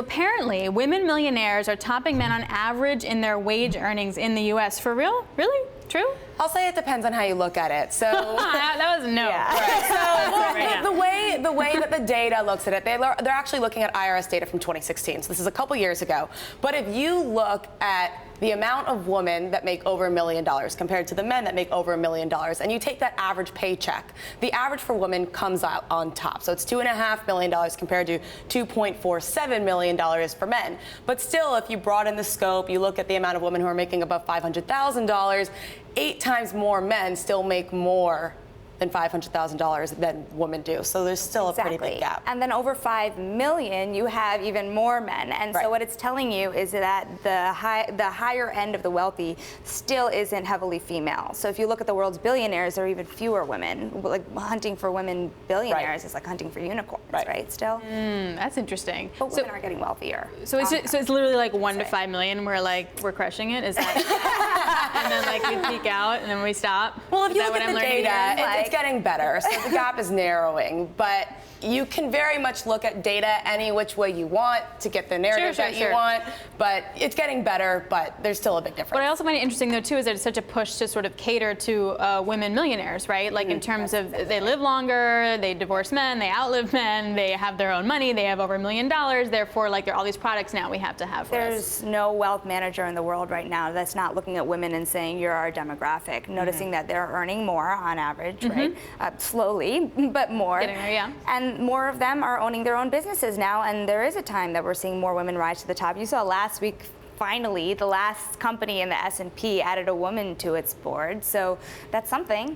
Apparently, women millionaires are topping men on average in their wage earnings in the U.S. For real? Really? True? I'll say it depends on how you look at it. So that was no. Yeah. Right. So the way that the data looks at it, they're actually looking at IRS data from 2016. So this is a couple years ago. But if you look at the amount of women that make over $1 million compared to the men that make over $1 million, and you take that average paycheck, the average for women comes out on top. So it's $2.5 million compared to $2.47 million for men. But still, if you broaden the scope, you look at the amount of women who are making above $500,000, 8 times more men still make more than $500,000 than women do. So there's still a pretty big gap. And then over 5 million, you have even more men. And so what it's telling you is that the higher end of the wealthy still isn't heavily female. So if you look at the world's billionaires, there are even fewer women. Like hunting for women billionaires is like hunting for unicorns, right? Still. That's interesting. But women are getting wealthier. So it's literally like 1 to 5 million. We're crushing it. Is that? And then like we peak out and then we stop. Well, if you look at the data, it's getting better, so the gap is narrowing, but you can very much look at data any which way you want to get the narrative that you want, but it's getting better, but there's still a big difference. What I also find it interesting, though, too, is that it's such a push to sort of cater to women millionaires, right? Like in terms of they live longer, they divorce men, they outlive men, they have their own money, they have over $1 million, therefore, like, there are all these products now we have to have for us. There's no wealth manager in the world right now that's not looking at women and saying, you're our demographic, noticing that they're earning more on average, right? Slowly, but more. Getting there, yeah. And more of them are owning their own businesses now, and there is a time that we're seeing more women rise to the top. You saw last week, finally, the last company in the S&P added a woman to its board, so that's something.